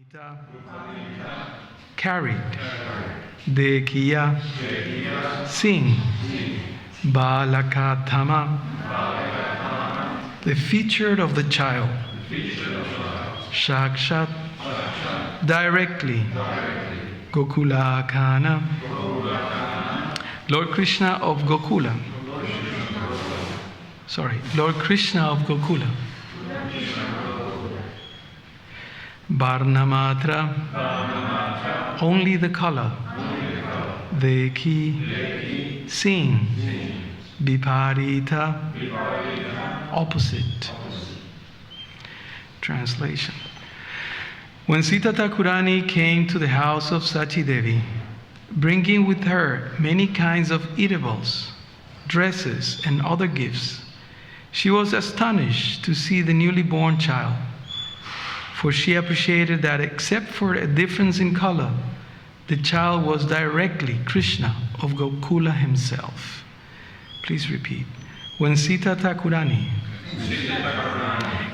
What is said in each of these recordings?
Upalita, carried. Dekhiya, sing. Balakatama, the featured of the child. Shakshat, directly. Gokulakana, Lord Krishna of Gokula. Lord Krishna of Gokula. Varnamatra, only the color. Dekhi, seeing. Viparita, opposite. Translation. When Sita Thakurani came to the house of Sachi Devi, bringing with her many kinds of eatables, dresses, and other gifts, she was astonished to see the newly born child, for she appreciated that except for a difference in color, the child was directly Krishna of Gokula himself. Please repeat. When Sita Thakurani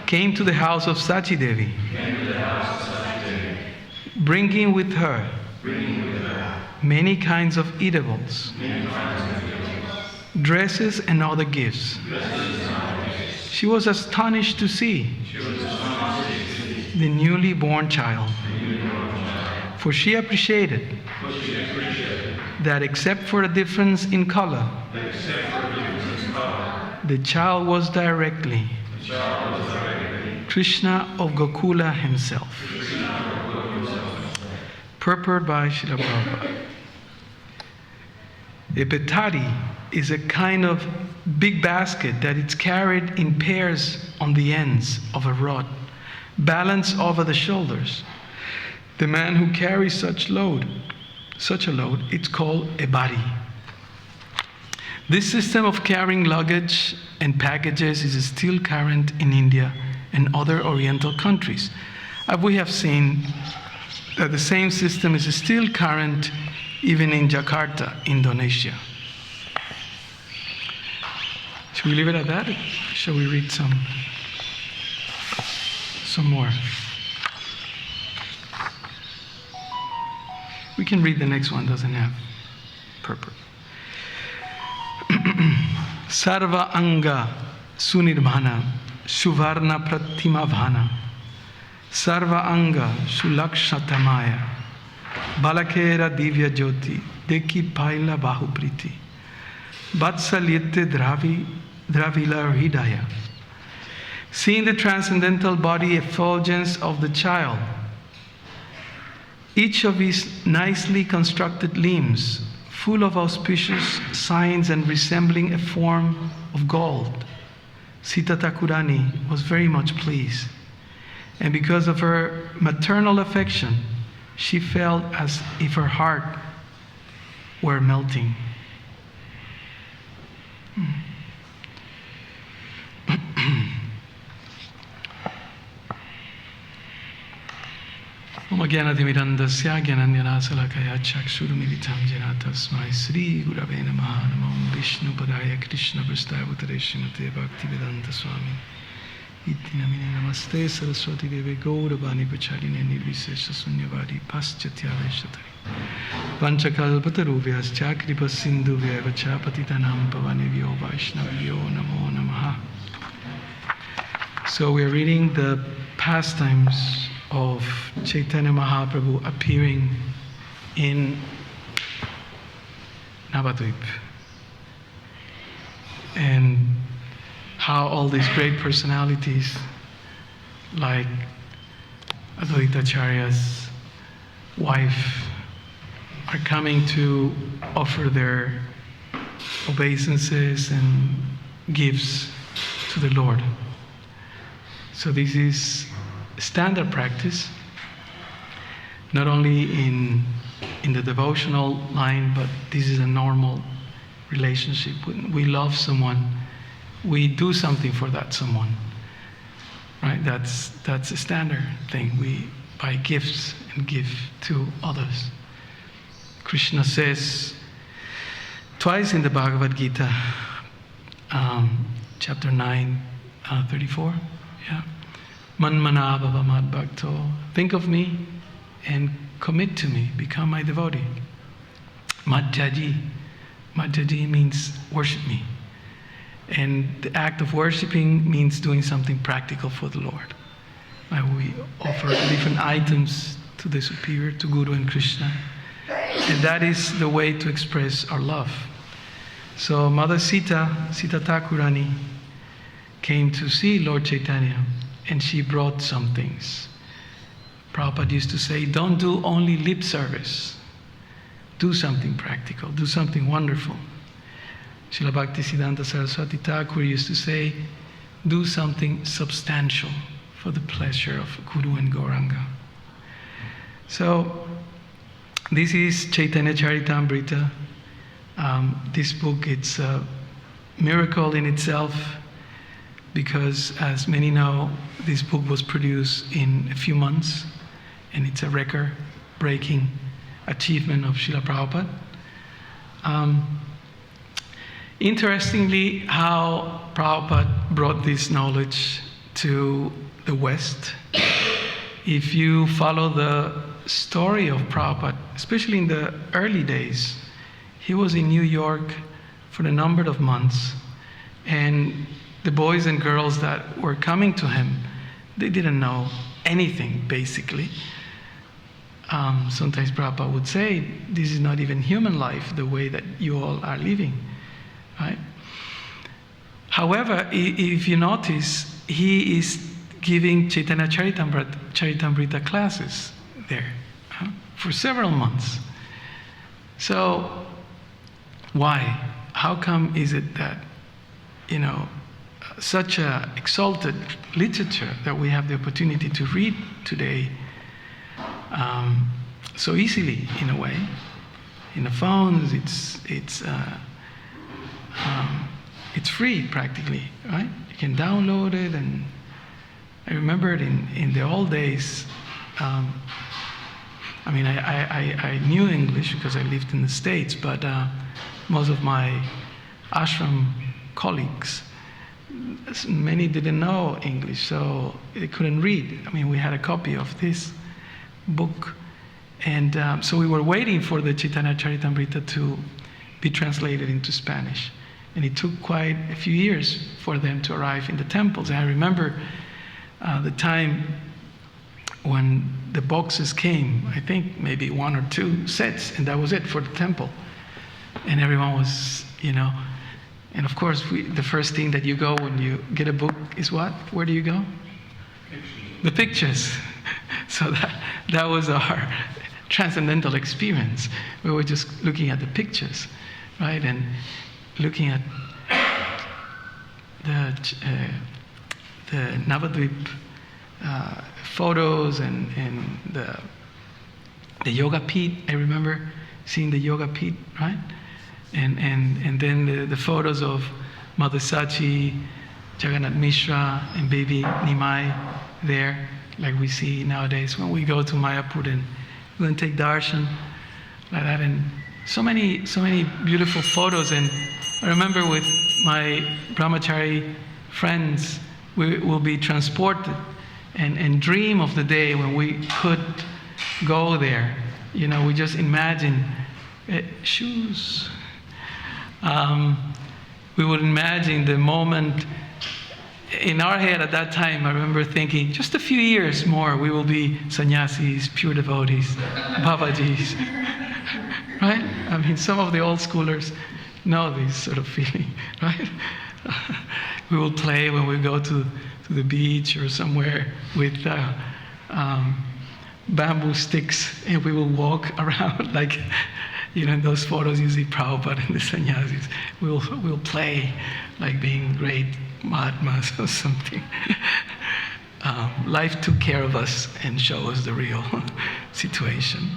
came to the house of Sachi Devi, bringing with her many kinds of eatables, dresses, and other gifts, she was astonished to see the newly born child, for she appreciated that except for a difference in color, the child was directly Krishna of Gokula himself. Purport by Srila Prabhupada. A petari is a kind of big basket that is carried in pairs on the ends of a rod, balanced over the shoulders. The man who carries such a load, it's called a bari. This system of carrying luggage and packages is still current in India and other Oriental countries. As we have seen that the same system is still current even in Jakarta, Indonesia. Should we leave it at that? Shall we read some more? We can read the next one, doesn't have purport. Sarva anga sunirvana suvarna pratimavhana sarva anga sulakshatamaya balakera divya jyoti deki paila bahupriti vatsalyete dravila hridaya. Seeing the transcendental body effulgence of the child, each of his nicely constructed limbs full of auspicious signs and resembling a form of gold, Sita Thakurani was very much pleased. And because of her maternal affection, she felt as if her heart were melting. Om Jnanatimirandasya Jnananjanasalakaya Chakshurumilitam Jena Tasmai Sri Gurave Namaha Namo Vishnu Padaya Krishna Prastaya Bhutare Srimate Bhaktivedanta Swami Iti Namine Namaste Saraswati Deve Gauravani Pacharine Nirvisesha Sunyavadi Paschatya Veshatari Panchakalpataruvyas Chakripa Sindhu Vyavacha Patitanam Pavanivyo Vaishnavyo Namo Namaha. So we are reading the pastimes of Chaitanya Mahaprabhu appearing in Navadvip, and how all these great personalities like Advaita Acharya's wife are coming to offer their obeisances and gifts to the Lord. So this is standard practice, not only in the devotional line, but this is a normal relationship. When we love someone, we do something for that someone, right? That's a standard thing. We buy gifts and give to others. Krishna says twice in the Bhagavad Gita, chapter 9, 34, yeah. Manmana bhava mad bhakto. Think of me and commit to me, become my devotee. Madhyaji. Madhyaji means worship me. And the act of worshiping means doing something practical for the Lord. We offer different items to the Superior, to Guru and Krishna. And that is the way to express our love. So Mother Sita Thakurani, came to see Lord Chaitanya, and she brought some things. Prabhupada used to say, don't do only lip service. Do something practical, do something wonderful. Srila Bhaktisiddhanta Saraswati Thakur used to say, do something substantial for the pleasure of Guru and Gauranga. So, this is Caitanya Charitamrita. This book, it's a miracle in itself, because as many know, this book was produced in a few months, and it's a record-breaking achievement of Srila Prabhupada. Interestingly, how Prabhupada brought this knowledge to the West. If you follow the story of Prabhupada, especially in the early days, he was in New York for a number of months, and the boys and girls that were coming to him, they didn't know anything, basically. Sometimes Prabhupada would say, this is not even human life, the way that you all are living, right? However, if you notice, he is giving Caitanya Charitamrita classes there for several months. So, why? How come is it that, such a exalted literature that we have the opportunity to read today so easily, in a way, in the phones, it's free practically, right? You can download it, and I remember it in the old days. I knew English because I lived in the States, but most of my ashram colleagues, many didn't know English, so they couldn't read. We had a copy of this book, and so we were waiting for the Caitanya Charitamrita to be translated into Spanish. And it took quite a few years for them to arrive in the temples. And I remember the time when the boxes came, I think maybe 1 or 2 sets, and that was it for the temple. And everyone was, and of course, the first thing that you go when you get a book is what? Where do you go? Pictures. The pictures. So that was our transcendental experience. We were just looking at the pictures, right? And looking at the Navadvip photos and the Yoga Pit. I remember seeing the Yoga Pit, right? And then the photos of Mother Sachi, Jagannath Mishra, and baby Nimai there, like we see nowadays when we go to Mayapur and we can take darshan like that, and so many beautiful photos. And I remember with my brahmachari friends, we will be transported and dream of the day when we could go there. We just imagine shoes. We would imagine the moment in our head at that time. I remember thinking, just a few years more, we will be sannyasis, pure devotees, Babajis. Right? Some of the old schoolers know this sort of feeling, right? We will play when we go to the beach or somewhere with bamboo sticks, and we will walk around like, in those photos you see Prabhupada and the sannyasis. We'll play like being great Mahatmas or something. Life took care of us and showed us the real situation.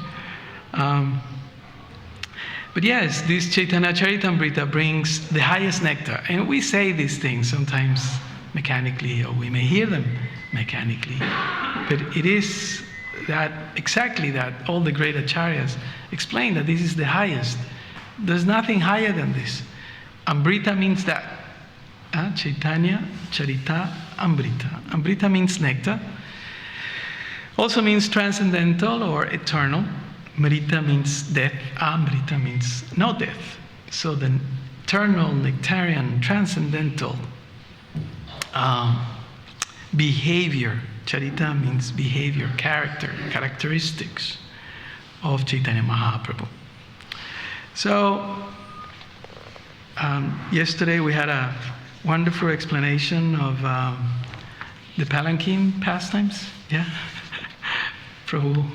But yes, this Caitanya Charitamrita brings the highest nectar. And we say these things sometimes mechanically, or we may hear them mechanically. But it is exactly that, all the great acharyas explain that this is the highest. There's nothing higher than this. Amrita means that. Caitanya Charita Amrita. Amrita means nectar. Also means transcendental or eternal. Mrita means death. Amrita means no death. So the eternal, nectarian, transcendental behavior. Charita means behavior, character, characteristics of Chaitanya Mahaprabhu. So, yesterday we had a wonderful explanation of the palanquin pastimes. Yeah? Prabhu,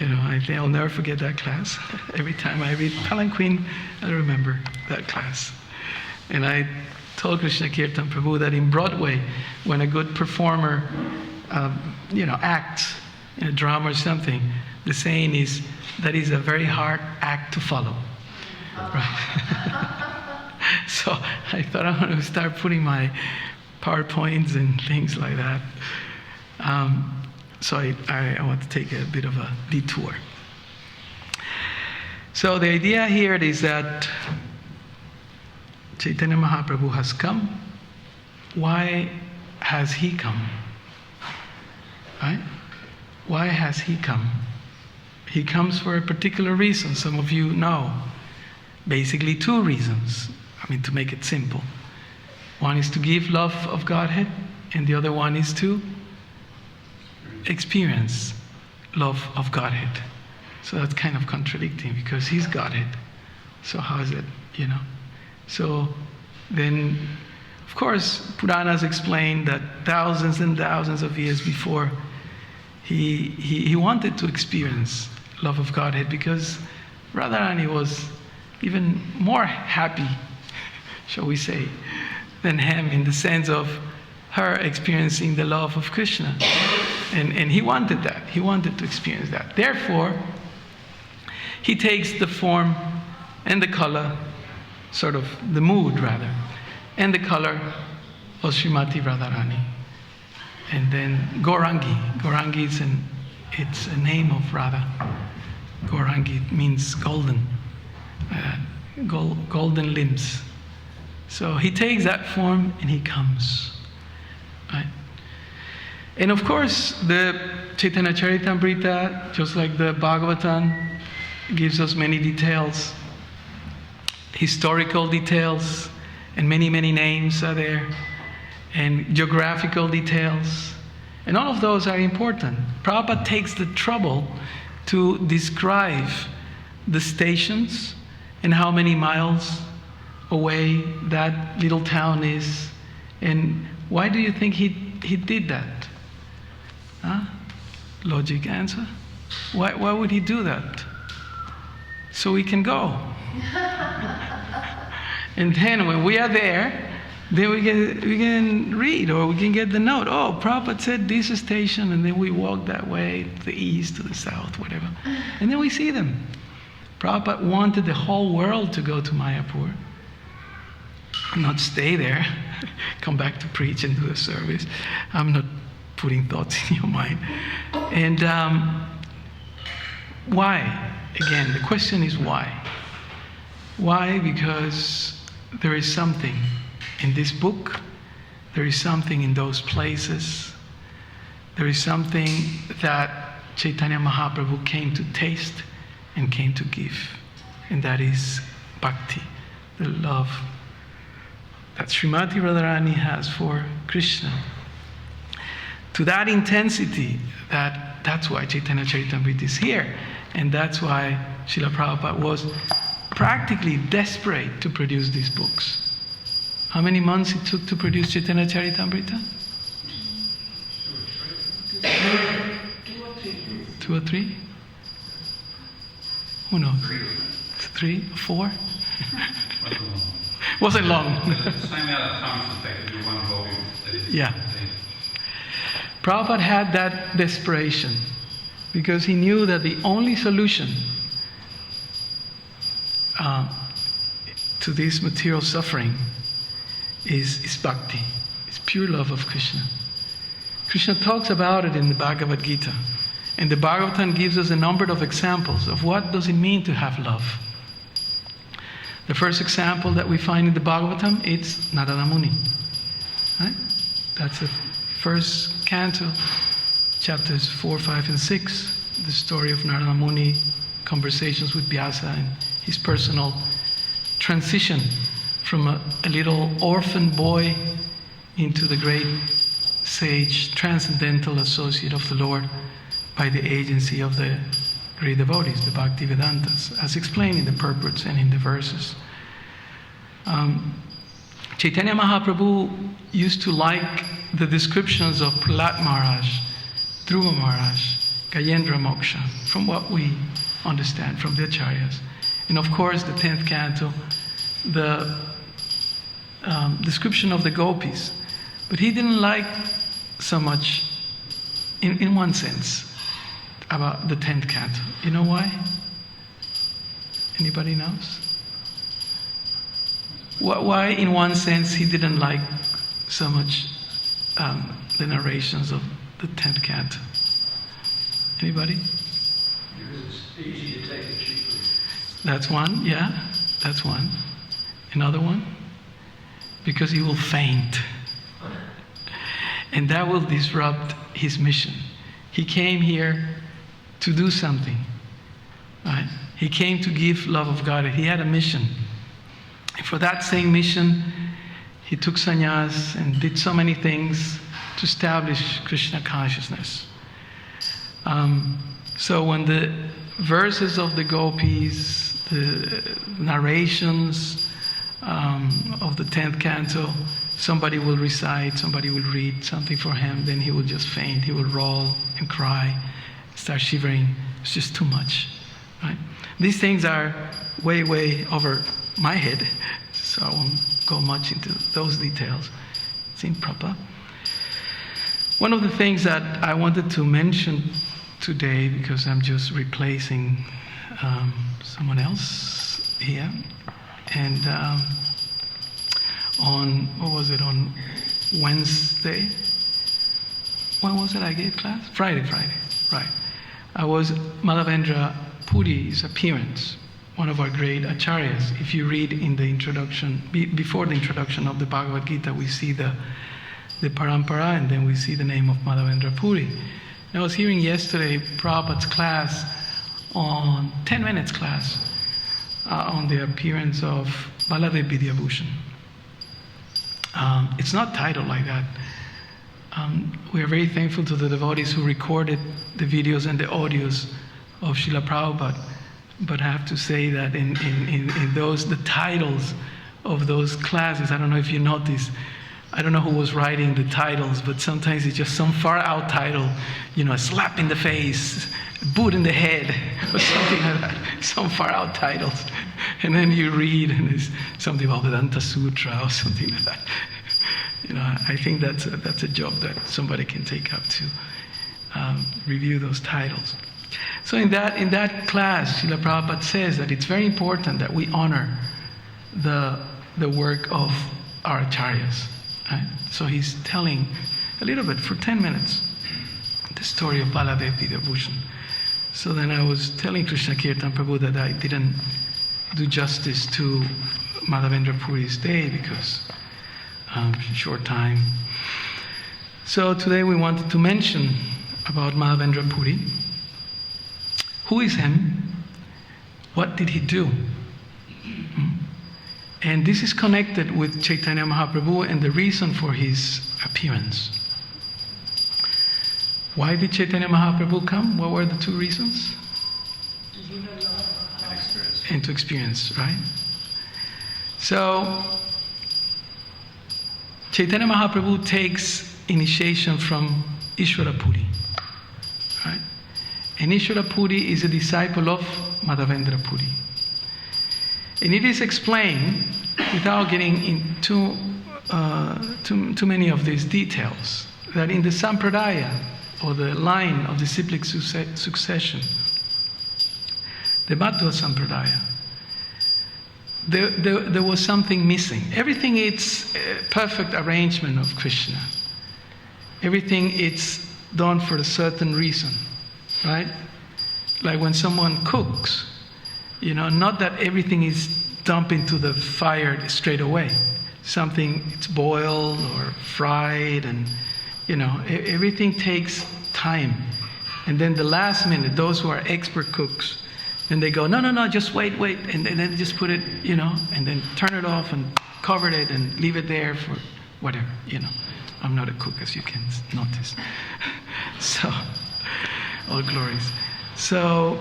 I think I'll never forget that class. Every time I read palanquin, I remember that class. And I told Krishna Kirtan Prabhu that in Broadway, when a good performer, acts in a drama or something, the saying is, that is a very hard act to follow. Right? So I thought I'm going to start putting my PowerPoints and things like that. So I want to take a bit of a detour. So the idea here is that Chaitanya Mahaprabhu has come. Why has he come? Right? Why has he come? He comes for a particular reason. Some of you know. Basically 2 reasons. To make it simple. One is to give love of Godhead, and the other one is to experience love of Godhead. So that's kind of contradicting because he's Godhead. So how is it, So then, of course, Puranas explain that thousands and thousands of years before, he wanted to experience love of Godhead because Radharani was even more happy, shall we say, than him in the sense of her experiencing the love of Krishna. And he wanted that. He wanted to experience that. Therefore, he takes the form and the color, sort of the mood rather, and the color of Srimati Radharani. And then Gaurangi. Gaurangi it's a name of Radha. Gaurangi means golden. Golden limbs. So he takes that form and he comes. Right? And of course, the Chaitanya Caritamrita, just like the Bhagavatam, gives us many details, historical details, and many, many names are there, and geographical details. And all of those are important. Prabhupada takes the trouble to describe the stations and how many miles away that little town is. And why do you think he did that? Huh? Logic answer. Why would he do that? So we can go. And then when we are there, then we can read or we can get the note. Oh, Prabhupada said this is station, and then we walk that way to the east, to the south, whatever. And then we see them. Prabhupada wanted the whole world to go to Mayapur, not stay there, come back to preach and do a service. I'm not putting thoughts in your mind. And why? Again, the question is why? Why? Because there is something in this book, there is something in those places, there is something that Chaitanya Mahaprabhu came to taste and came to give. And that is bhakti, the love that Srimati Radharani has for Krishna. To that intensity, that's why Chaitanya Caritamrita is here. And that's why Srila Prabhupada was practically desperate to produce these books. How many months it took to produce Chaitanya Caritamrita? 2 or 3? Who knows? 3 or 4? Wasn't long. Yeah. Prabhupada had that desperation because he knew that the only solution to this material suffering is bhakti. It's pure love of Krishna. Krishna talks about it in the Bhagavad Gita. And the Bhagavatam gives us a number of examples of what does it mean to have love. The first example that we find in the Bhagavatam, it's Narada Muni. Right? That's the first canto, chapters 4, 5, and 6. The story of Narada Muni, conversations with Vyasa, and his personal transition from a little orphan boy into the great sage, transcendental associate of the Lord by the agency of the great devotees, the Bhaktivedantas, as explained in the purports and in the verses. Chaitanya Mahaprabhu used to like the descriptions of Prahlad Maharaj, Dhruva Maharaj, Gayendra Moksha, from what we understand from the Acharyas. And of course, the 10th canto, the description of the gopis. But he didn't like so much, in one sense, about the 10th canto. You know why? Anybody knows? Why, in one sense, he didn't like so much the narrations of the 10th canto? Anybody? Because it's easy to take it cheaply. That's one, yeah, that's one. Another one? Because he will faint. And that will disrupt his mission. He came here to do something, right? He came to give love of God. He had a mission. And for that same mission, he took sannyas and did so many things to establish Krishna consciousness. So when the verses of the gopis, the narrations of the 10th canto, somebody will recite, somebody will read something for him, then he will just faint, he will roll and cry, start shivering. It's just too much, right? These things are way, way over my head, so I won't go much into those details. It's improper. One of the things that I wanted to mention today, because I'm just replacing someone else here, and on, on Wednesday? When was it I gave class? Friday, right. I was Madhavendra Puri's appearance, one of our great acharyas. If you read in the introduction, before the introduction of the Bhagavad Gita, we see the parampara, and then we see the name of Madhavendra Puri. I was hearing yesterday Prabhupada's class, on 10 minutes class, on the appearance of Baladev Vidyabhushan. It's not titled like that. We are very thankful to the devotees who recorded the videos and the audios of Srila Prabhupada. But I have to say that in those, the titles of those classes, I don't know if you noticed, I don't know who was writing the titles, but sometimes it's just some far out title, a slap in the face, boot in the head, or something like that, some far out titles. And then you read, and it's something about Vedanta Sutra or something like that. I think that's a job that somebody can take up to review those titles. So in that class, Srila Prabhupada says that it's very important that we honor the work of our acharyas. Right? So he's telling a little bit for 10 minutes the story of Baladev Vidyabhushan. So then I was telling Krishna Kirtan Prabhu that I didn't do justice to Madhavendra Puri's day because short time. So today we wanted to mention about Madhavendra Puri. Who is him? What did he do? And this is connected with Chaitanya Mahaprabhu and the reason for his appearance. Why did Chaitanya Mahaprabhu come? What were the two reasons? And to experience, right? So, Chaitanya Mahaprabhu takes initiation from Ishvara Puri, right? And Ishvara Puri is a disciple of Madhavendra Puri. And it is explained, without getting into too many of these details, that in the Sampradaya, or the line of disciplic succession, the Madhva Sampradaya, there was something missing. Everything is a perfect arrangement of Krishna. Everything is done for a certain reason, right? Like when someone cooks, not that everything is dumped into the fire straight away. something, it's boiled or fried, and everything takes time. And then the last minute, those who are expert cooks, then they go, no, just wait, and then they just put it, and then turn it off and cover it and leave it there for whatever, I'm not a cook, as you can notice. So, all glories. So,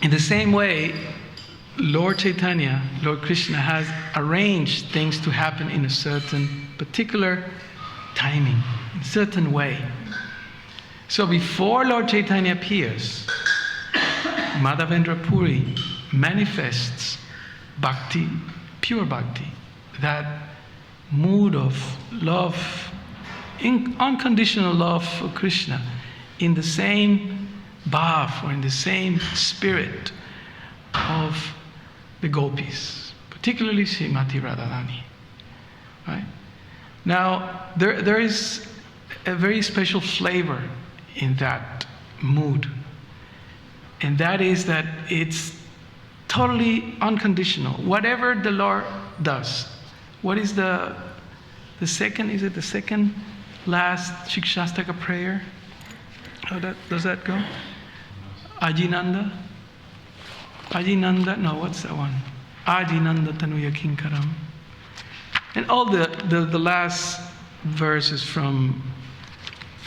in the same way, Lord Chaitanya, Lord Krishna, has arranged things to happen in a certain particular timing, in a certain way. So before Lord Chaitanya appears, Madhavendra Puri manifests bhakti, pure bhakti, that mood of love, unconditional love for Krishna, in the same bhav, or in the same spirit of the gopis, particularly Srimati Radharani. Right? Now, there is a very special flavor in that mood, and that is that it's totally unconditional. Whatever the Lord does. What is the second? Is it the second last Shikshastaka prayer? How does that go? Ajinanda? Ajinanda? No, what's that one? Ajinanda tanuya kinkaram. And all the last verses from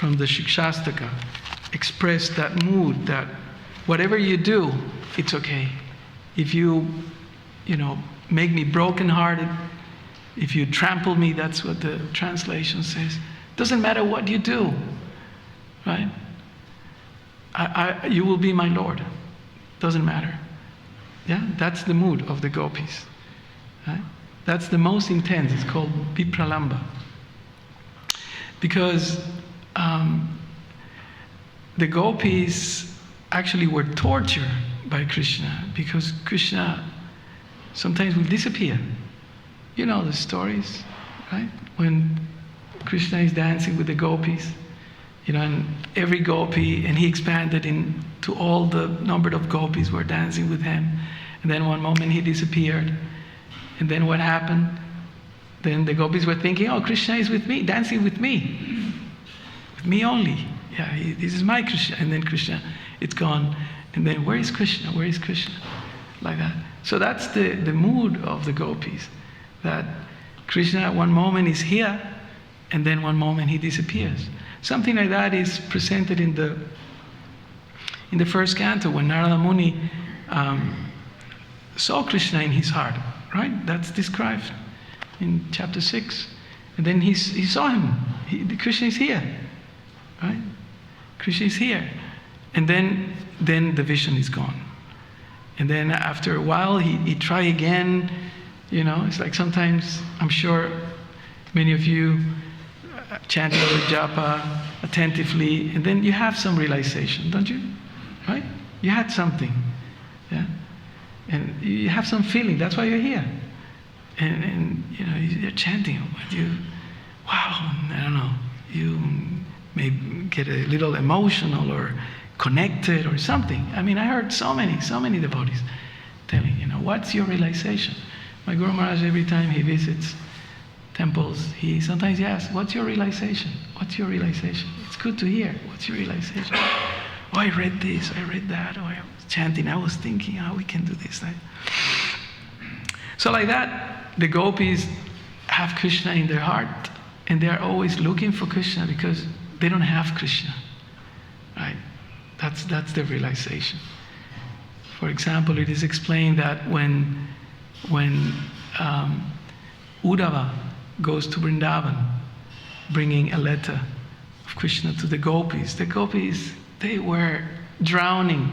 the Shikshastaka express that mood, that whatever you do, it's okay. If you make me brokenhearted, if you trample me, that's what the translation says. Doesn't matter what you do, right? You will be my Lord. Doesn't matter. Yeah, that's the mood of the gopis. Right? That's the most intense. It's called Vipralamba. Because the gopis actually were tortured by Krishna, because Krishna sometimes will disappear. You know the stories, right? When Krishna is dancing with the gopis, and every gopi, and he expanded into all the number of gopis were dancing with him. And then one moment he disappeared. And then what happened? Then the gopis were thinking, oh, Krishna is with me, dancing with me. With me only. Yeah, this is my Krishna. And then Krishna, it's gone. And then where is Krishna? Where is Krishna? Like that. So that's the mood of the gopis. That Krishna at one moment is here, and then one moment he disappears. Something like that is presented in the first canto, when Narada Muni saw Krishna in his heart, right? That's described in chapter 6. And then he saw him. Krishna is here, right? Krishna is here. And then the vision is gone. And then after a while, he tried again. It's like sometimes, I'm sure many of you chanting the japa attentively, and then you have some realization, don't you? Right? You had something, yeah? And you have some feeling, that's why you're here. And you're chanting, but I don't know, you may get a little emotional or connected or something. I mean, I heard so many devotees telling, what's your realization? My Guru Maharaj, every time he visits temples, he sometimes asks, what's your realization? What's your realization? It's good to hear. What's your realization? Oh, I read this, I read that. Oh, I was chanting, I was thinking how we can do this. So like that, the gopis have Krishna in their heart, and they are always looking for Krishna because they don't have Krishna. Right? That's the realization. For example, it is explained that when Uddhava goes to Vrindavan, bringing a letter of Krishna to the gopis, they were drowning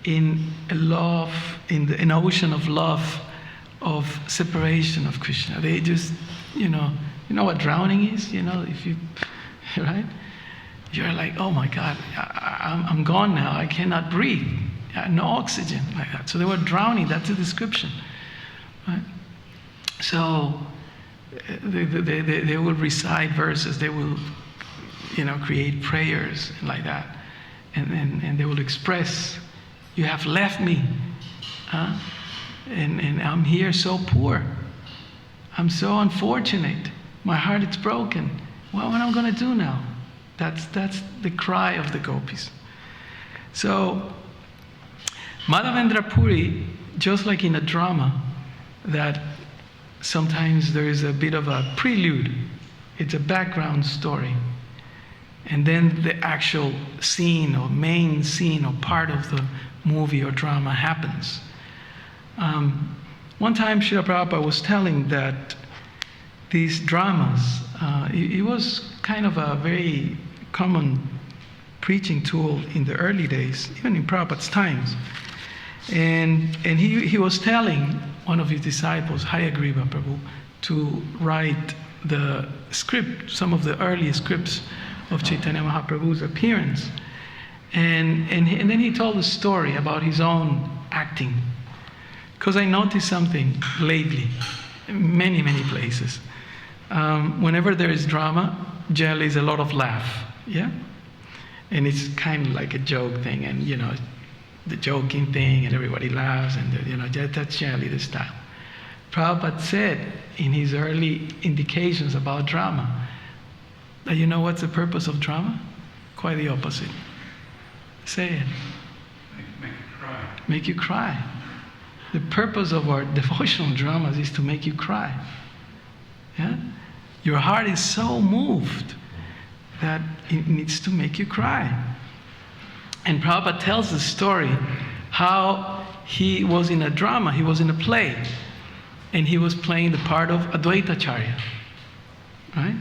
in an ocean of love, of separation of Krishna. They just, you know what drowning is? If you, right? You're like, oh my God, I'm gone now. I cannot breathe. No oxygen, like that. So they were drowning. That's the description. Right? So they will recite verses. They will, create prayers like that, and they will express, "You have left me, and I'm here so poor. I'm so unfortunate. My heart is broken. What am I going to do now? That's the cry of the gopis. So Madhavendra Puri, just like in a drama, that sometimes there is a bit of a prelude. It's a background story. And then the actual scene or main scene or part of the movie or drama happens. One time Srila Prabhupada was telling that these dramas, it was kind of a very common preaching tool in the early days, even in Prabhupada's times. And he was telling one of his disciples, Hayagriva Prabhu, to write the script, some of the early scripts of Chaitanya Mahaprabhu's appearance. And then he told a story about his own acting. Because I noticed something lately, in many, many places. Whenever there is drama, generally is a lot of laugh, yeah? And it's kind of like a joke thing, and the joking thing, and everybody laughs, and that's generally the style. Prabhupada said in his early indications about drama, that what's the purpose of drama? Quite the opposite. Say it. Make you cry. Make you cry. The purpose of our devotional dramas is to make you cry. Yeah? Your heart is so moved that it needs to make you cry. And Prabhupada tells the story how he was in a drama, he was in a play, and he was playing the part of Advaitacharya. Right?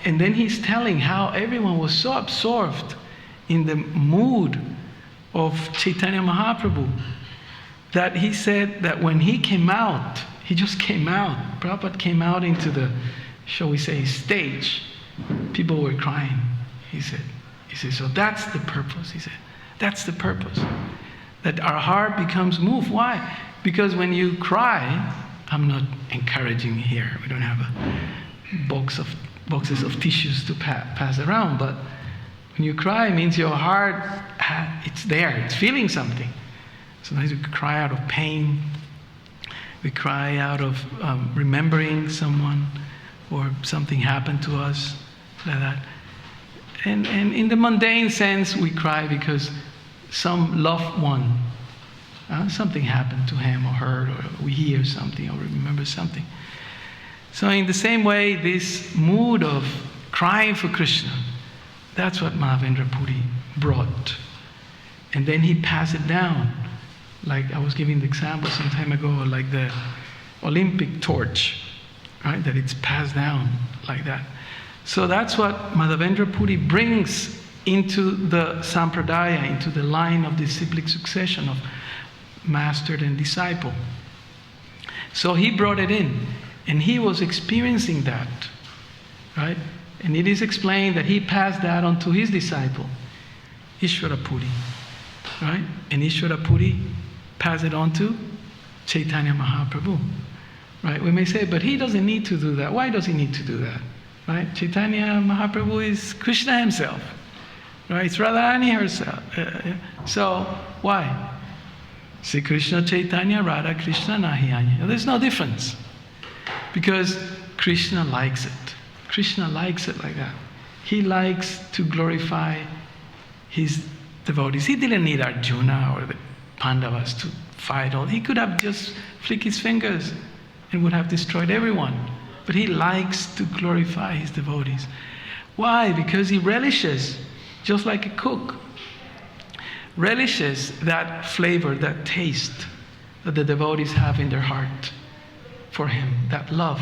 And then he's telling how everyone was so absorbed in the mood of Chaitanya Mahaprabhu that he said that when he came out, he just came out. Prabhupada came out into the, shall we say, stage. People were crying, he said. He said, so that's the purpose, he said. That's the purpose. That our heart becomes moved. Why? Because when you cry, I'm not encouraging here. We don't have a boxes of tissues to pass around, but when you cry, it means your heart, it's there, it's feeling something. Sometimes we cry out of pain, we cry out of remembering someone, or something happened to us, like that. And in the mundane sense, we cry because some loved one, something happened to him or her, or we hear something or remember something. So in the same way, this mood of crying for Krishna, that's what Madhavendra Puri brought. And then he passed it down. Like I was giving the example some time ago, like the Olympic torch, right? That it's passed down like that. So that's what Madhavendra Puri brings into the sampradaya, into the line of disciplic succession of master and disciple. So he brought it in, and he was experiencing that, right? And it is explained that he passed that on to his disciple, Ishvara Puri, right? And Ishvara Puri passed it on to Chaitanya Mahaprabhu, right? We may say, but he doesn't need to do that. Why does he need to do that, right? Chaitanya Mahaprabhu is Krishna himself, right? It's Radharani herself. So why? Sri Krishna Chaitanya, Radha Krishna Nahiyanya. There's no difference, because Krishna likes it. Krishna likes it like that. He likes to glorify his devotees. He didn't need Arjuna or the Pandavas to fight all. He could have just flicked his fingers and would have destroyed everyone. But he likes to glorify his devotees. Why? Because he relishes, just like a cook, relishes that flavor, that taste that the devotees have in their heart for him, that love.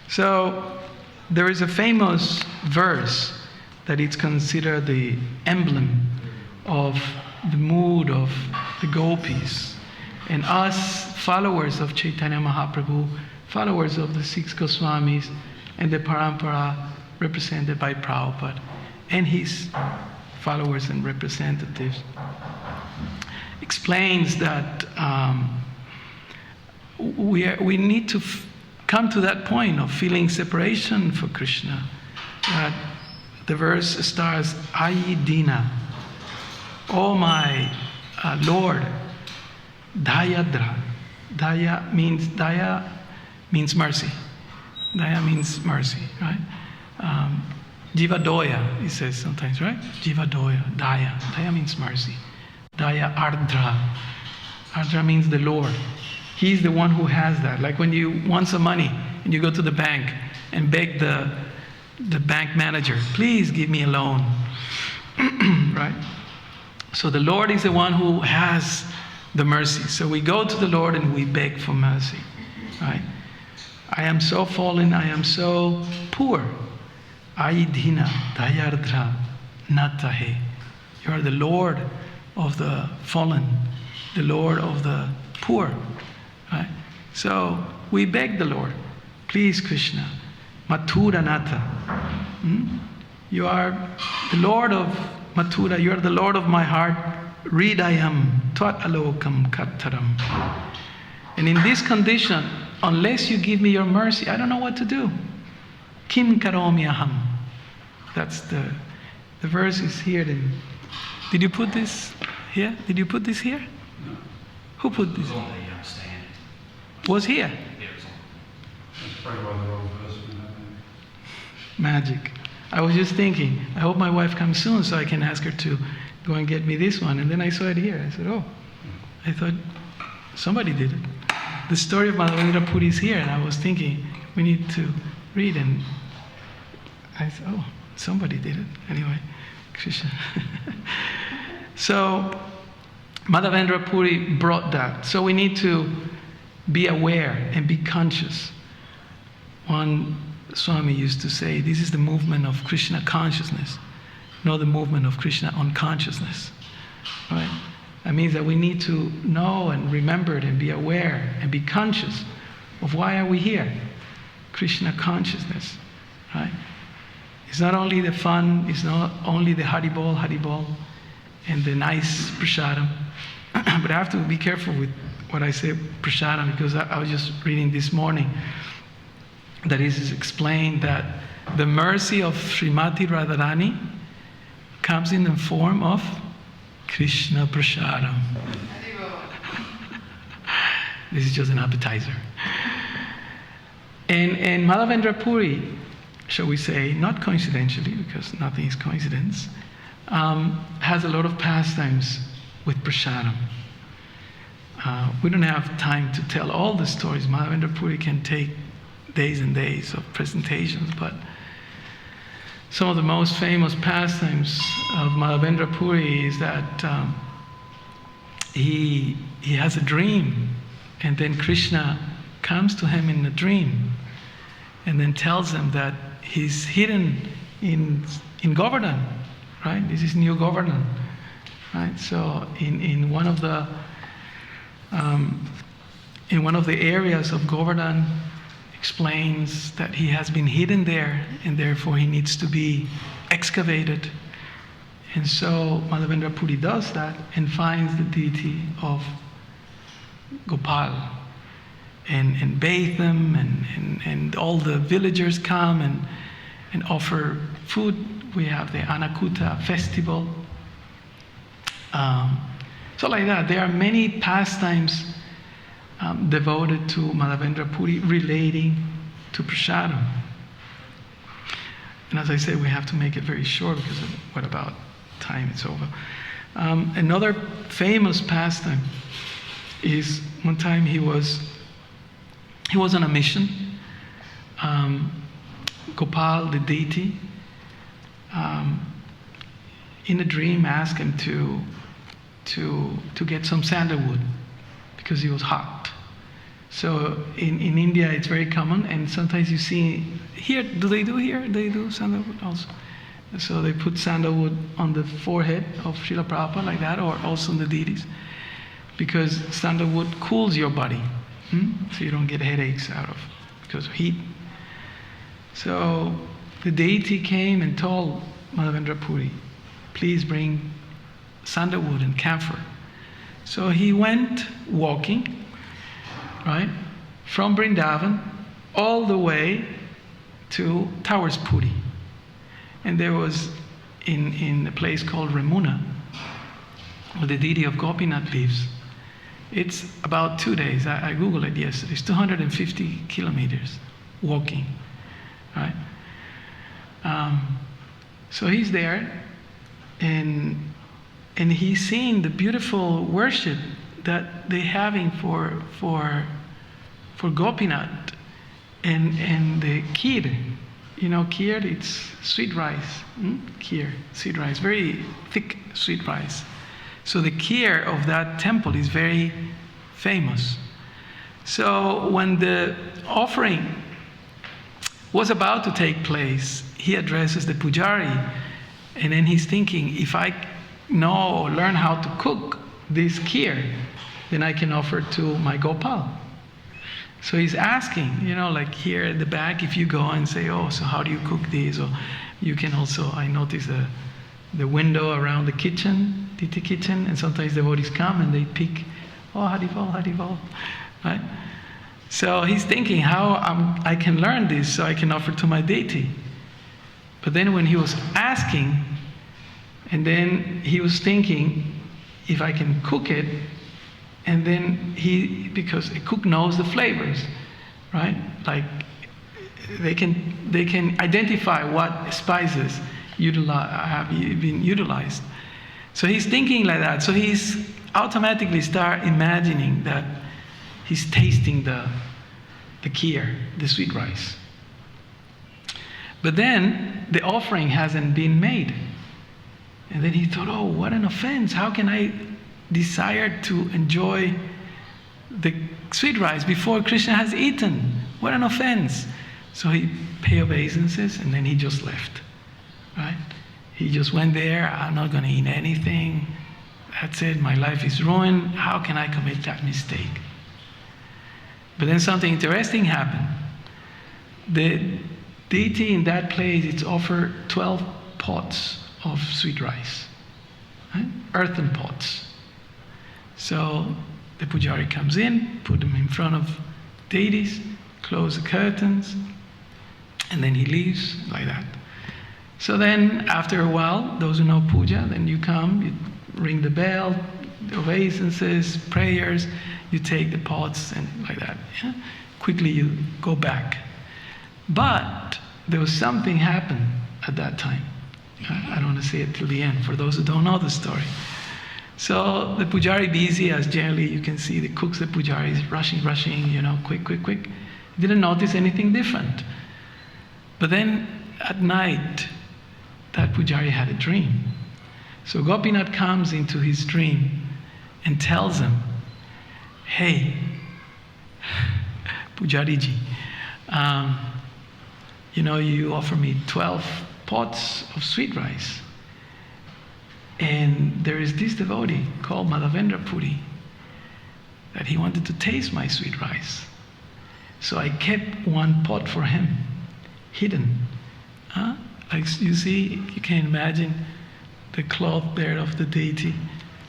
So there is a famous verse that is considered the emblem of the mood of the gopis. And us, followers of Chaitanya Mahaprabhu, followers of the six Goswamis, and the Parampara represented by Prabhupada, and his followers and representatives, explains that we need to come to that point of feeling separation for Krishna. The verse starts, Adi-lila, O my Lord, Dayadra, Daya means mercy. Daya means mercy, right? Jiva doya, it says sometimes, right? Jiva doya, daya. Daya means mercy. Daya ardra. Ardra means the Lord. He's the one who has that. Like when you want some money and you go to the bank and beg the bank manager, please give me a loan. Right? So the Lord is the one who has the mercy. So we go to the Lord and we beg for mercy. Right? I am so fallen, I am so poor. Adi-lila, dayardra, natahe. You are the Lord of the fallen, the Lord of the poor. Right? So we beg the Lord, please Krishna, Mathura Nata. You are the Lord of Mathura, you are the Lord of my heart. Hridayam tvat alokam kattaram. And in this condition, unless you give me your mercy, I don't know what to do. Kim karomi aham. That's the verse is here. Then. Did you put this here? Did you put this here? No. Who put this? It was on the stand. Was here. Yeah, it was on. That's probably why the wrong person in that thing. Magic. I was just thinking, I hope my wife comes soon so I can ask her to go and get me this one. And then I saw it here. I said, oh, I thought somebody did it. The story of Madhavendra Puri is here, and I was thinking, we need to read. And I said, oh, somebody did it. Anyway, Krishna. So, Madhavendra Puri brought that. So we need to be aware and be conscious. One Swami used to say, this is the movement of Krishna consciousness, not the movement of Krishna unconsciousness. Right? That means that we need to know and remember it and be aware and be conscious of why are we here. Krishna consciousness. Right? It's not only the fun, it's not only the Haribol, and the nice prasadam. But I have to be careful with what I say prasadam, because I was just reading this morning that it is explained that the mercy of Srimati Radharani comes in the form of Krishna prasadam. This is just an appetizer. And Madhavendra Puri, shall we say, not coincidentally, because nothing is coincidence, has a lot of pastimes with prasadam. We don't have time to tell all the stories. Madhavendra Puri can take days and days of presentations, but some of the most famous pastimes of Madhavendra Puri is that he has a dream, and then Krishna comes to him in a dream and then tells him that he's hidden in Govardhan, right? This is New Govardhan, right? So in one of the areas of Govardhan, explains that he has been hidden there and therefore he needs to be excavated. And so Madhavendra Puri does that and finds the deity of Gopal and bathe them, and all the villagers come and offer food. We have the Anakuta festival. So like that, there are many pastimes devoted to Madhavendra Puri relating to prasadam. And as I said, we have to make it very short because of what about time? It's over. Another famous pastime is one time he was on a mission. Gopal, the deity, in a dream asked him to get some sandalwood because he was hot. So in India it's very common, and sometimes you see here. Do they do sandalwood also? So they put sandalwood on the forehead of Srila Prabhupada like that, or also on the deities, because sandalwood cools your body, so you don't get headaches out of because of heat. So the deity came and told Madhavendra Puri, please bring sandalwood and camphor. So he went walking, right, from Vrindavan all the way to Towers Puri. And there was in a place called Ramuna, where the deity of Gopinath lives, It's about 2 days. I Googled it yesterday. It's 250 kilometers walking, right? So he's there, and he's seeing the beautiful worship that they're having for Gopinath and the kheer. You know, kheer, it's sweet rice. Kheer, sweet rice, very thick sweet rice. So the kheer of that temple is very famous. So when the offering was about to take place, he addresses the pujari, and then he's thinking, if I know or learn how to cook this kheer, then I can offer to my Gopal. So he's asking, you know, like here at the back, if you go and say, oh, so how do you cook this? Or you can also, I notice the window around the kitchen, Titi kitchen, and sometimes the devotees come and they pick, oh, Haribol, Haribol, right? So he's thinking how I can learn this so I can offer to my deity. But then when he was asking, and then he was thinking, if I can cook it, and then because a cook knows the flavors, right? Like they can identify what spices have been utilized. So he's thinking like that. So he's automatically start imagining that he's tasting the kheer, the sweet rice. But then the offering hasn't been made. And then he thought, oh, what an offense. How can I desire to enjoy the sweet rice before Krishna has eaten? What an offense. So he paid obeisances and then he just left. Right? He just went there, I'm not going to eat anything. That's it, my life is ruined. How can I commit that mistake? But then something interesting happened. The deity in that place, it's offered 12 pots of sweet rice, right? Earthen pots. So the pujari comes in, put them in front of deities, close the curtains, and then he leaves like that. So then after a while, those who know puja, then you come, you ring the bell, obeisances, prayers, you take the pots and like that. Yeah? Quickly you go back. But there was something happened at that time. I don't want to say it till the end for those who don't know the story. So the pujari busy, as generally you can see the cooks, the pujari is rushing, you know, quick. Didn't notice anything different. But then at night, that pujari had a dream. So Gopinath comes into his dream and tells him, hey, Pujariji, you know, you offer me 12 pots of sweet rice. And there is this devotee called Madhavendra Puri that he wanted to taste my sweet rice. So I kept one pot for him, hidden. Like you see, you can imagine the cloth there of the deity.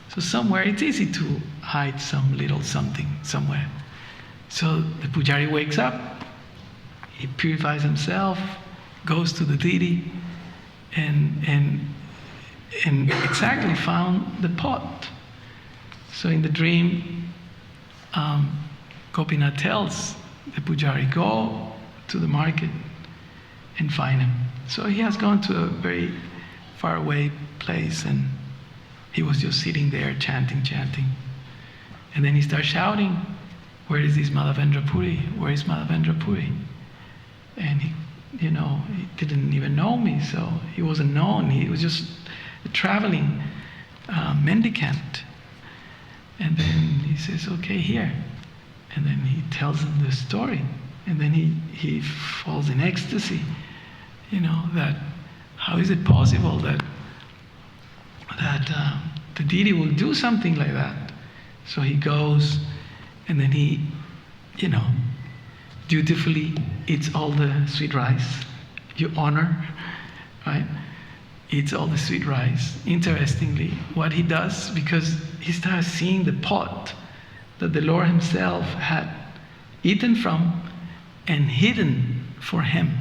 So somewhere, it's easy to hide some little something somewhere. So the pujari wakes up, he purifies himself, goes to the deity, and exactly found the pot. So in the dream, Gopinath tells the pujari, go to the market and find him. So he has gone to a very far away place and he was just sitting there chanting. And then he starts shouting, where is this Madhavendra Puri? Where is Madhavendra Puri? And he didn't even know me, so he wasn't known. He was just a traveling mendicant. And then he says, okay, here. And then he tells him the story. And then he falls in ecstasy, that how is it possible that the deity will do something like that? So he goes and then he, dutifully eats all the sweet rice. You honor, right? Eats all the sweet rice. Interestingly, what he does, because he starts seeing the pot that the Lord himself had eaten from and hidden for him.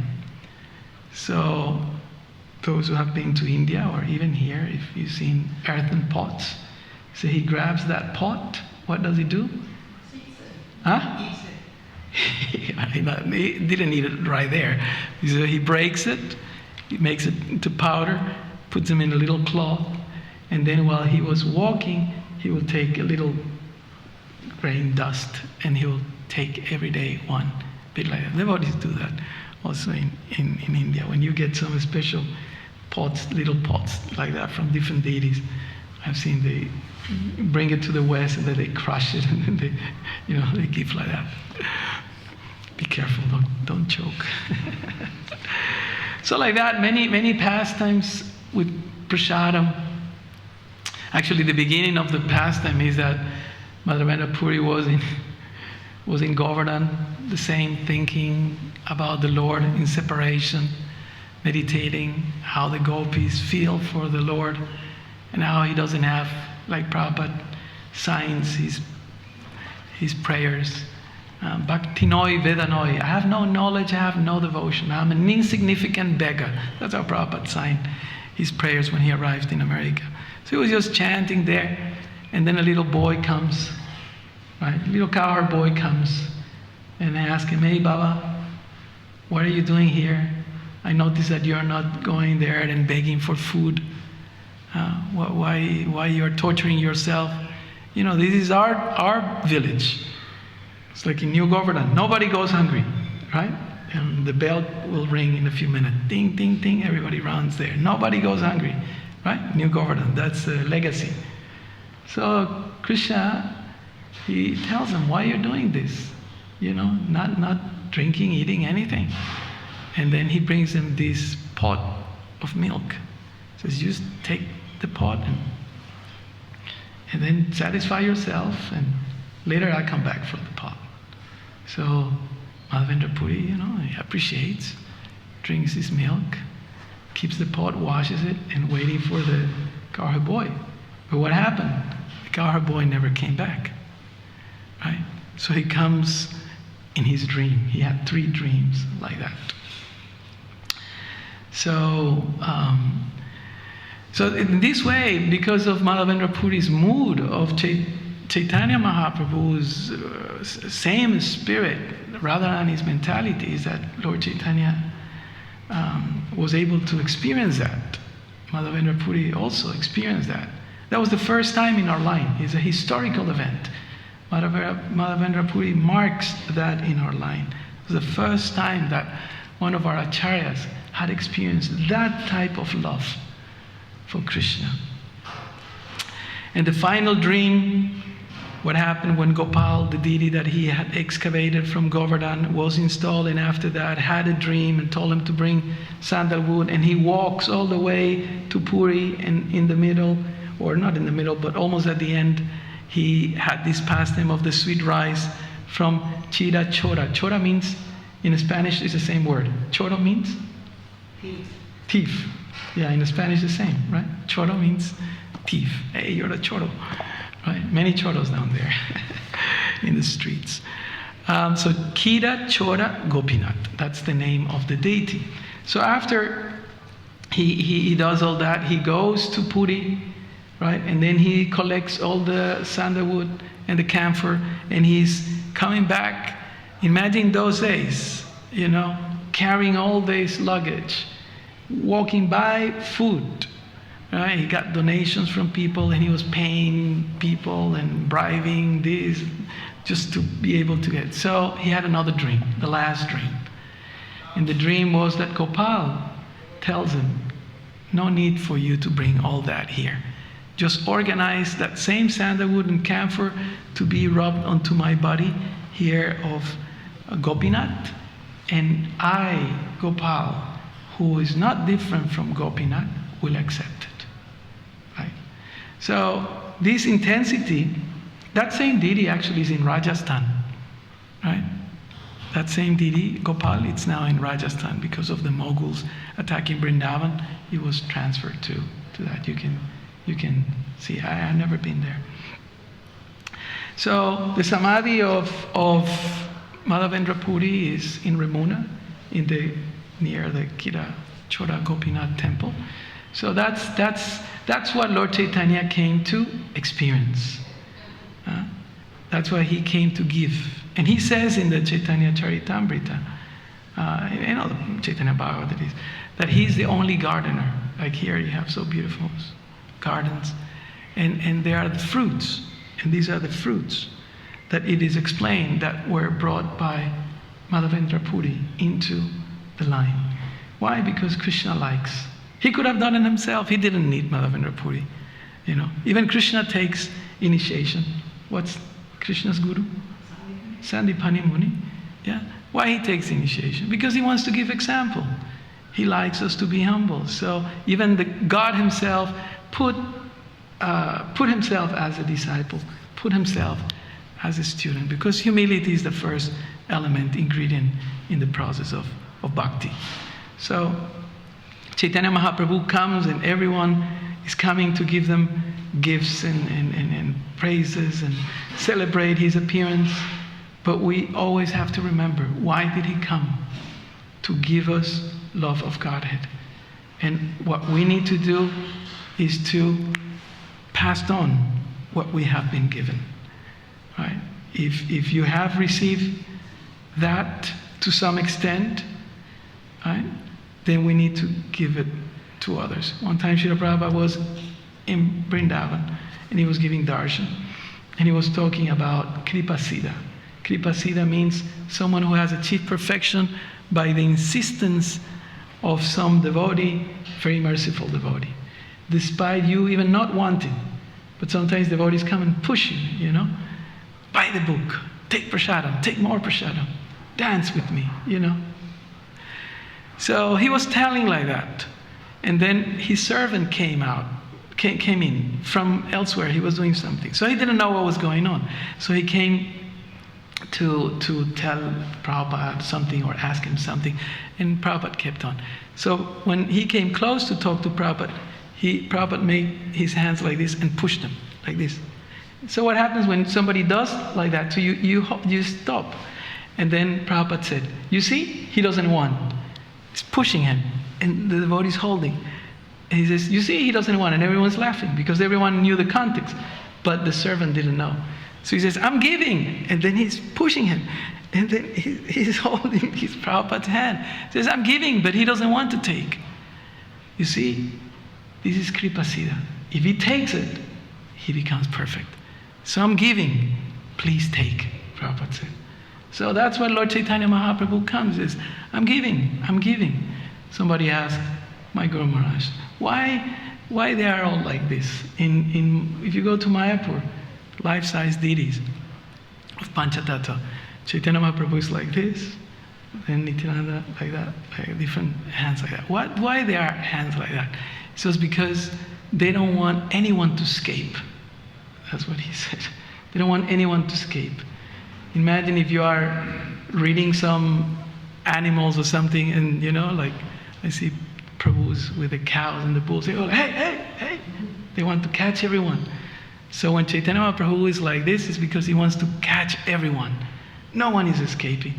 So those who have been to India or even here, if you've seen earthen pots, so he grabs that pot what does he do? Huh? He didn't eat it right there. So he breaks it, he makes it into powder, puts them in a little cloth, and then while he was walking, he will take a little grain dust and he will take every day one bit like that. Devotees do that also in India. When you get some special pots, little pots like that from different deities, I've seen they bring it to the West and then they crush it and then they give like that. Be careful, don't choke. So like that, many pastimes with prasadam. Actually, the beginning of the pastime is that Madhavendra Puri was in Govardhan, the same, thinking about the Lord in separation, meditating how the gopis feel for the Lord and how he doesn't have, like Prabhupada signs his prayers. Bhaktinoi Vedanoi. I have no knowledge, I have no devotion. I'm an insignificant beggar. That's how Prabhupada signed his prayers when he arrived in America. So he was just chanting there, and then a little boy comes, right? A little cowherd boy comes, and I ask him, "Hey Baba, what are you doing here? I notice that you're not going there and begging for food. Why you're torturing yourself? This is our village. It's like in New Govardhana. Nobody goes hungry, right? And the bell will ring in a few minutes. Ding, ding, ding. Everybody runs there. Nobody goes hungry, right? New Govardhana. That's a legacy. So Krishna, he tells him, why are you doing this? Not drinking, eating, anything. And then he brings him this pot of milk. Says, just take the pot and then satisfy yourself, and later I'll come back for the pot. So Madhavendra Puri, he appreciates, drinks his milk, keeps the pot, washes it, and waiting for the cowherd boy. But what happened? The cowherd boy never came back, right? So he comes in his dream. He had 3 dreams like that. So in this way, because of Madhavendra Puri's mood of Chaitanya Mahaprabhu's same spirit, rather than his mentality, is that Lord Chaitanya was able to experience that. Madhavendra Puri also experienced that. That was the first time in our line. It's a historical event. Madhavendra Puri marks that in our line. It was the first time that one of our acharyas had experienced that type of love for Krishna. And the final dream, what happened when Gopal, the deity that he had excavated from Govardhan, was installed, and after that had a dream and told him to bring sandalwood, and he walks all the way to Puri, and in the middle, or not in the middle, but almost at the end, he had this pastime of the sweet rice from Chira Chora. Chora means, in Spanish, it's the same word. Choro means? Thief. Yeah, in Spanish the same, right? Choro means thief. Hey, you're a choro, right? Many choros down there in the streets. So Kira Chora Gopinath, that's the name of the deity. So after he does all that, he goes to Puri, right? And then he collects all the sandalwood and the camphor, and he's coming back. Imagine those days, carrying all this luggage, walking by food, right? He got donations from people, and he was paying people and bribing this just to be able to get. So he had another dream, the last dream. And the dream was that Gopal tells him, no need for you to bring all that here. Just organize that same sandalwood and camphor to be rubbed onto my body here of Gopinath, and I, Gopal, who is not different from Gopinath, will accept it. Right? So this intensity, that same deity actually is in Rajasthan. Right? That same deity, Gopal, it's now in Rajasthan because of the Moguls attacking Vrindavan. He was transferred to that. You can see. I have never been there. So the samadhi of Madhavendra Puri is in Ramuna, near the Kira Chora Gopinath Temple. So that's what Lord Chaitanya came to experience. That's why he came to give. And he says in the Caitanya Caritamrita, the Chaitanya Bhagavad is, that he's the only gardener. Like here you have so beautiful gardens. And there are the fruits. And these are the fruits that it is explained that were brought by Madhavendra Puri into the line. Why? Because Krishna likes. He could have done it himself. He didn't need Madhavendra Puri. Even Krishna takes initiation. What's Krishna's guru? Sandipani Muni. Yeah. Why he takes initiation? Because he wants to give example. He likes us to be humble. So even the God himself put himself as a disciple, put himself as a student, because humility is the first element, ingredient in the process of bhakti. So Chaitanya Mahaprabhu comes and everyone is coming to give them gifts and praises and celebrate his appearance. But we always have to remember, why did he come? To give us love of Godhead. And what we need to do is to pass on what we have been given. Right? If you have received that to some extent, right, then we need to give it to others. One time Srila Prabhupada was in Vrindavan and he was giving darshan and he was talking about Kripa Siddha. Kripa Siddha means someone who has achieved perfection by the insistence of some devotee, very merciful devotee, despite you even not wanting. But sometimes devotees come and push you, buy the book, take prasadam, take more prasadam, dance with me, So he was telling like that. And then his servant came in from elsewhere. He was doing something. So he didn't know what was going on. So he came to tell Prabhupada something or ask him something. And Prabhupada kept on. So when he came close to talk to Prabhupada, Prabhupada made his hands like this and pushed them like this. So what happens when somebody does like that to you, you stop. And then Prabhupada said, you see, he doesn't want. It's pushing him. And the devotee is holding. And he says, you see, he doesn't want. And everyone's laughing because everyone knew the context. But the servant didn't know. So he says, I'm giving. And then he's pushing him. And then he's holding his Prabhupada's hand. He says, I'm giving, but he doesn't want to take. You see, this is Kripa Siddha. If he takes it, he becomes perfect. So I'm giving, please take, Prabhupada said. So that's when Lord Chaitanya Mahaprabhu comes, is, I'm giving. Somebody asked my Guru Maharaj, why they are all like this? If you go to Mayapur, life-size deities of Panchatattva, Chaitanya Mahaprabhu is like this, then Nityananda like that, like different hands like that. Why they are hands like that? So it's because they don't want anyone to escape. That's what he said. They don't want anyone to escape. Imagine if you are reading some animals or something, and like I see Prabhus with the cows and the bulls. They go, hey! They want to catch everyone. So when Chaitanya Mahaprabhu is like this, it's because he wants to catch everyone. No one is escaping.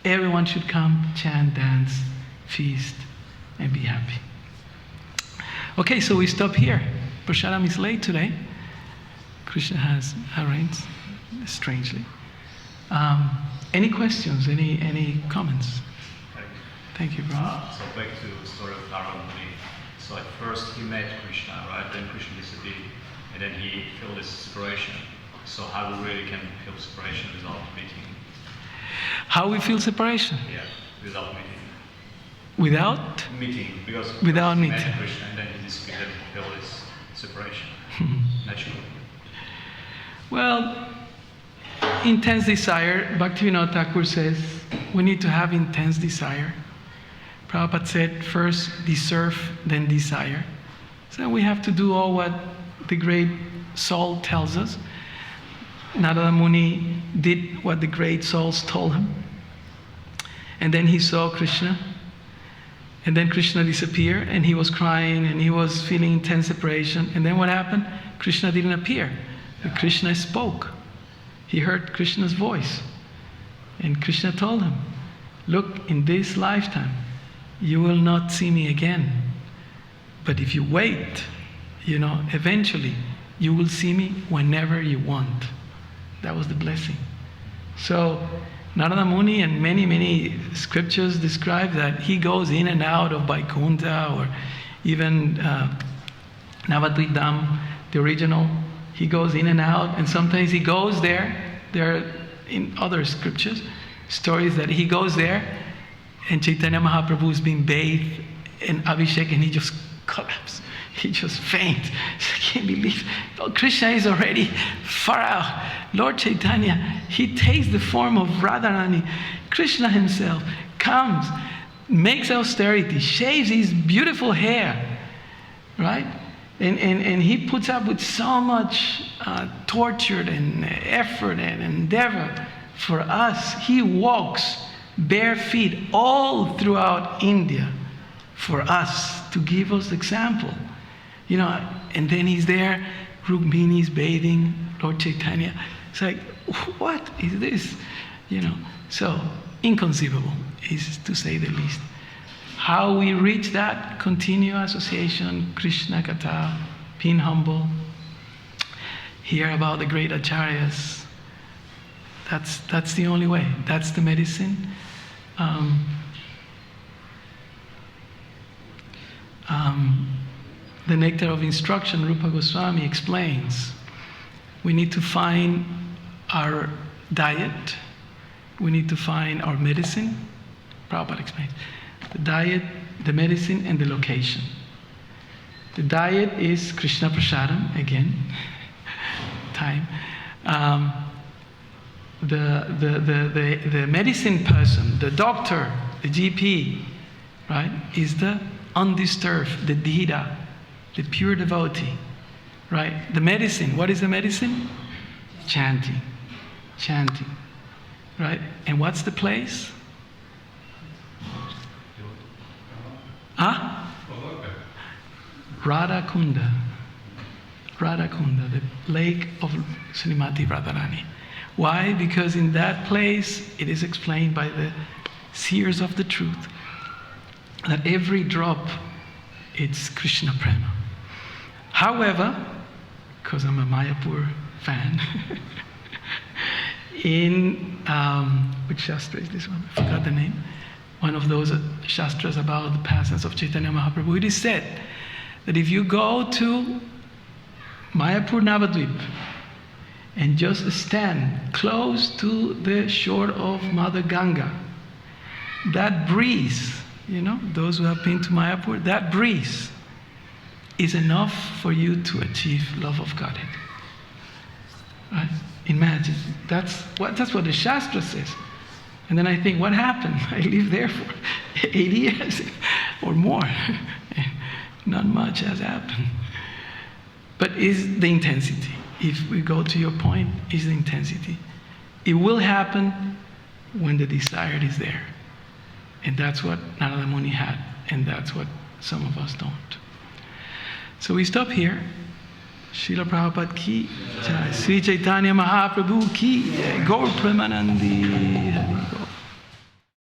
Everyone should come, chant, dance, feast, and be happy. Okay, so we stop here. Prasadam is late today. Krishna has arranged strangely. Any questions? Any comments? Thank you, bro. So back to the story of Narayana. So at first he met Krishna, right? Then Krishna disappeared, and then he felt this separation. So how we really can feel separation without meeting? How we feel separation? Yeah, without meeting. Without? Meeting, because without he meeting. met Krishna and then he disappeared and felt this separation. Naturally. Well, intense desire, Bhaktivinoda Thakur says, we need to have intense desire. Prabhupada said, first deserve, then desire. So we have to do all what the great soul tells us. Narada Muni did what the great souls told him. And then he saw Krishna. And then Krishna disappeared, and he was crying, and he was feeling intense separation. And then what happened? Krishna didn't appear. But Krishna spoke. He heard Krishna's voice. And Krishna told him, look, in this lifetime, you will not see me again. But if you wait, eventually, you will see me whenever you want. That was the blessing. So Narada Muni and many scriptures describe that he goes in and out of Vaikuntha, or even Navadvip Dham, the original. He goes in and out, and sometimes he goes there. There are in other scriptures stories that he goes there, and Chaitanya Mahaprabhu is being bathed in Abhishek, and he just collapses. He just faints. I can't believe. Oh, Krishna is already far out. Lord Chaitanya, he takes the form of Radharani. Krishna himself comes, makes austerity, shaves his beautiful hair, right? And he puts up with so much torture and effort and endeavor for us. He walks bare feet all throughout India for us, to give us example. You know, and then he's there, Rukmini's bathing, Lord Chaitanya. It's like, what is this? You know, so inconceivable is to say the least. How we reach that continuous association, Krishna Katha, being humble, hear about the great acharyas. That's the only way. That's the medicine. The Nectar of Instruction, Rupa Goswami explains, we need to find our diet, we need to find our medicine. Prabhupada explains. The diet, the medicine, and the location. The diet is Krishna Prasadam, again, time. The medicine person, the doctor, the GP, right, is the undisturbed, the Dhira, the pure devotee, right? The medicine, what is the medicine? Chanting, right? And what's the place? Radhakunda, the lake of Srimati Radharani. Why? Because in that place, it is explained by the seers of the truth that every drop, it's Krishna Prema. However, because I'm a Mayapur fan, in, which Shastra is this one? I forgot the name. One of those Shastras about the passions of Chaitanya Mahaprabhu. It is said that if you go to Mayapur Navadvip and just stand close to the shore of Mother Ganga, that breeze, you know, those who have been to Mayapur, that breeze is enough for you to achieve love of Godhead. Right? Imagine. That's what the Shastra says. And then I think, what happened? I lived there for 80 years or more. Not much has happened. But is the intensity. If we go to your point, is the intensity. It will happen when the desire is there. And that's what Narada Muni had. And that's what some of us don't. So we stop here. Srila Prabhupada ki jai. Sri Chaitanya Mahaprabhu ki jai. Gaur Premanandi.